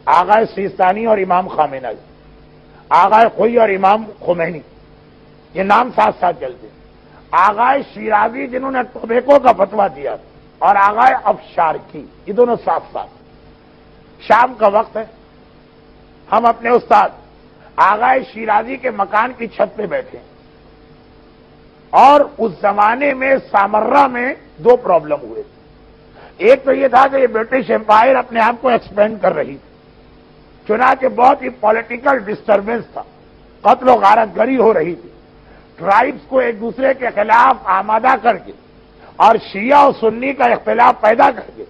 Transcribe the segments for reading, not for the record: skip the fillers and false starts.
آغا سیستانی اور امام خامنہ جی، آغا خوئی اور امام خمینی، یہ نام ساتھ ساتھ چلتے ہیں۔ آغا شیرازی جنہوں نے ٹوبیکو کا فتویٰ دیا اور آغا افشارقی، یہ دونوں ساتھ ساتھ۔ شام کا وقت ہے، ہم اپنے استاد آغا شیرازی کے مکان کی چھت پہ بیٹھے ہیں، اور اس زمانے میں سامرہ میں دو پرابلم ہوئے تھے۔ ایک تو یہ تھا کہ یہ برٹش امپائر اپنے آپ کو ایکسپینڈ کر رہی تھی، چنانچہ بہت ہی پولیٹیکل ڈسٹربنس تھا، قتل و غارت گری ہو رہی تھی، ٹرائبز کو ایک دوسرے کے خلاف آمادہ کر کے اور شیعہ اور سنی کا اختلاف پیدا کر کے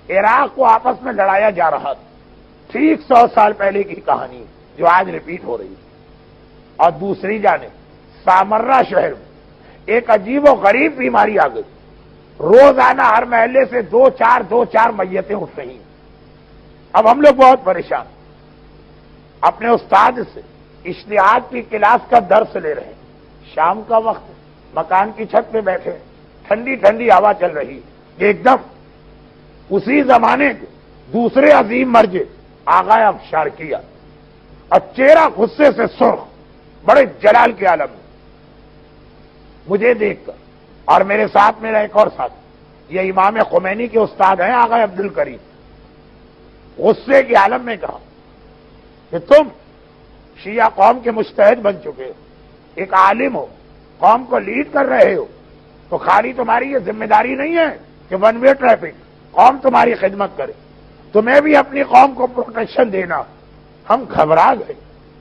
عراق کو آپس میں لڑایا جا رہا تھا۔ ٹھیک 100 سال پہلے کی کہانی جو آج ریپیٹ ہو رہی ہے۔ اور دوسری جانب سامرہ شہر میں ایک عجیب و غریب بیماری آ گئی، روزانہ ہر محلے سے دو چار میتیں اٹھ رہی ہیں۔ اب ہم لوگ بہت پریشان، اپنے استاد سے اشتہاد کی کلاس کا درس لے رہے ہیں، شام کا وقت، مکان کی چھت پہ بیٹھے، ٹھنڈی ٹھنڈی ہوا چل رہی ہے، ایک دم اسی زمانے کے دوسرے عظیم مرجع آغا افشارقیہ، اور چہرہ غصے سے سرخ، بڑے جلال کے عالم میں، مجھے دیکھ کر اور میرے ساتھ میرا ایک اور ساتھی، یہ امام خمینی کے استاد ہیں آغا عبدالکریم، غصے کے عالم میں کہا کہ تم شیعہ قوم کے مجتہد بن چکے ہو، ایک عالم ہو، قوم کو لیڈ کر رہے ہو، تو خالی تمہاری یہ ذمہ داری نہیں ہے کہ ون وے ٹریفک، قوم تمہاری خدمت کرے، تمہیں بھی اپنی قوم کو پروٹیکشن دینا۔ ہم گھبرا گئے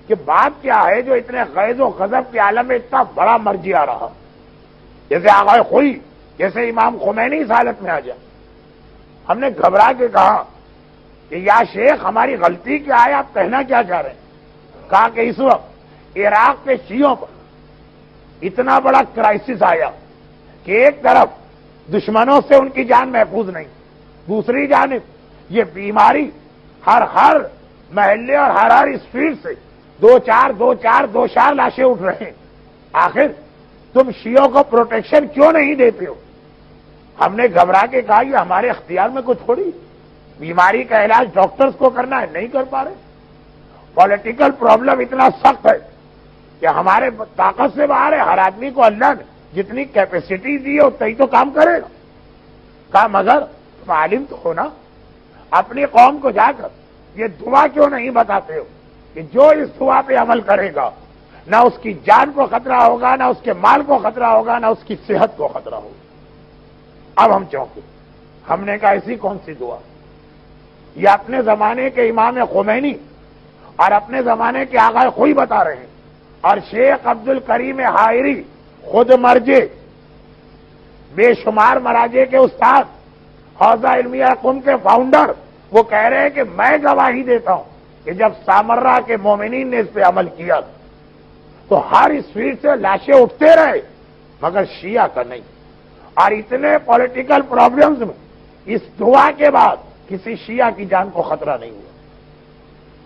کہ بات کیا ہے جو اتنے غیظ و غضب کے عالم میں اتنا بڑا مرجع آ رہا، جیسے آغا خوئی، جیسے امام خمینی اس حالت میں آ جائے۔ ہم نے گھبرا کے کہا کہ یا شیخ ہماری غلطی کیا ہے، آپ کہنا کیا چاہ رہے ہیں؟ کہا کہ اس وقت عراق کے شیعوں پر اتنا بڑا کرائسس آیا کہ ایک طرف دشمنوں سے ان کی جان محفوظ نہیں، دوسری جانب یہ بیماری ہر محلے اور ہر اسٹریٹ سے دو چار لاشیں اٹھ رہے ہیں۔ آخر تم شیعوں کو پروٹیکشن کیوں نہیں دیتے ہو؟ ہم نے گھبرا کے کہا یہ ہمارے اختیار میں کچھ تھوڑی، بیماری کا علاج ڈاکٹرز کو کرنا ہے، نہیں کر پا رہے، پولیٹیکل پرابلم اتنا سخت ہے کہ ہمارے طاقت سے باہر ہے، ہر آدمی کو اللہ نے جتنی کیپیسٹی دی ہے اتنا ہی تو کام کرے گا۔ کہا مگر تم عالم تو ہو نا، اپنی قوم کو جا کر یہ دعا کیوں نہیں بتاتے ہو کہ جو اس دعا پہ عمل کرے گا نہ اس کی جان کو خطرہ ہوگا، نہ اس کے مال کو خطرہ ہوگا، نہ اس کی صحت کو خطرہ ہوگا۔ اب ہم چونکے، ہم نے کہا ایسی کون سی دعا؟ یہ اپنے زمانے کے امام خمینی اور اپنے زمانے کے آغا خوئی بتا رہے ہیں، اور شیخ عبدالکریم حائری خود مرجع، بے شمار مراجع کے استاد، حوزہ علمیہ قم کے فاؤنڈر، وہ کہہ رہے ہیں کہ میں گواہی دیتا ہوں کہ جب سامرہ کے مومنین نے اس پہ عمل کیا تو ہر اسٹریٹ سے لاشیں اٹھتے رہے مگر شیعہ کا نہیں، اور اتنے پولیٹیکل پرابلمز میں اس دعا کے بعد کسی شیعہ کی جان کو خطرہ نہیں ہوا۔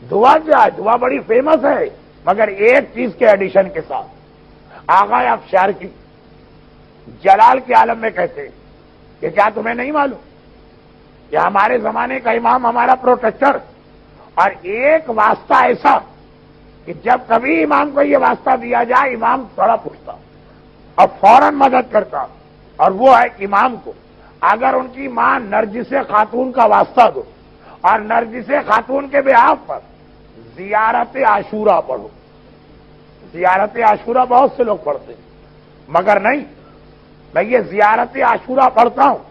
دعا کیا ہے؟ دعا بڑی فیمس ہے، مگر ایک چیز کے ایڈیشن کے ساتھ، آغا افشارقی جلال کے عالم میں کہتے ہیں کہ کیا تمہیں نہیں معلوم کہ ہمارے زمانے کا امام ہمارا پروٹیکٹر، اور ایک واسطہ ایسا کہ جب کبھی امام کو یہ واسطہ دیا جائے امام تھوڑا پوچھتا اور فوراً مدد کرتا، اور وہ ہے امام کو اگر ان کی ماں نرجس خاتون کا واسطہ دو اور نرجس خاتون کے بہاف پر زیارت عاشورہ پڑھو۔ زیارت عاشورہ بہت سے لوگ پڑھتے ہیں، مگر نہیں، میں یہ زیارت عاشورہ پڑھتا ہوں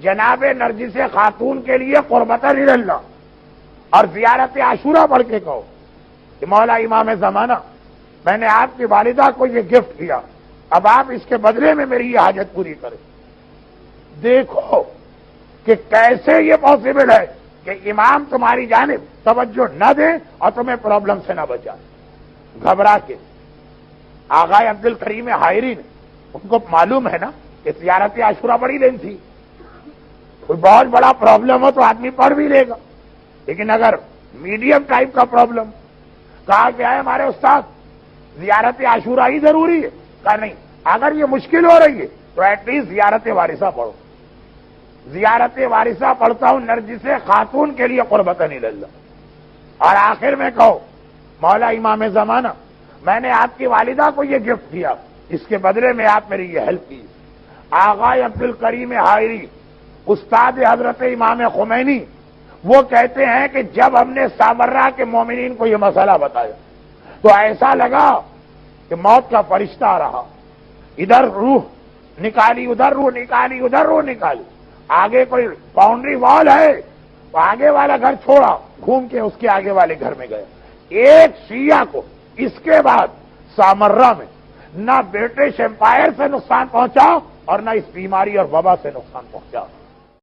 جناب نرجس خاتون کے لیے قربت اللہ، اور زیارت عاشورہ پڑھ کے کہو کہ مولا امام زمانہ میں نے آپ کی والدہ کو یہ گفٹ کیا، اب آپ اس کے بدلے میں میری یہ حاجت پوری کریں۔ دیکھو کہ کیسے یہ پاسبل ہے کہ امام تمہاری جانب توجہ نہ دیں اور تمہیں پرابلم سے نہ بچائیں۔ گھبرا کے آغا عبدالکریم حائری نے، ان کو معلوم ہے نا کہ زیارت عاشورہ بڑی دن تھی، کوئی بہت بڑا پرابلم ہو تو آدمی پڑھ بھی لے گا، لیکن اگر میڈیم ٹائپ کا پرابلم، کہا گیا ہے ہمارے استاد زیارت عاشورہ ہی ضروری ہے، کہا نہیں، اگر یہ مشکل ہو رہی ہے تو ایٹ لیسٹ زیارت وارثہ پڑھو۔ زیارت وارثہ پڑھتا ہوں نرجس خاتون کے لیے قربت اللہ۔ اور آخر میں کہو مولا امام زمانہ میں نے آپ کی والدہ کو یہ گفٹ دیا، اس کے بدلے میں آپ میری یہ ہیلپ کی۔ آغا عبد الکریم حائری استاد حضرت امام خمینی وہ کہتے ہیں کہ جب ہم نے سامرہ کے مومنین کو یہ مسئلہ بتایا تو ایسا لگا کہ موت کا فرشتہ آ رہا، ادھر روح نکالی ادھر روح نکالی ادھر روح نکالی، آگے کوئی باؤنڈری وال ہے تو آگے والا گھر چھوڑا، گھوم کے اس کے آگے والے گھر میں گئے۔ ایک شیعہ کو اس کے بعد سامرہ میں نہ برٹش امپائر سے نقصان پہنچا اور نہ اس بیماری اور وبا سے نقصان پہنچا۔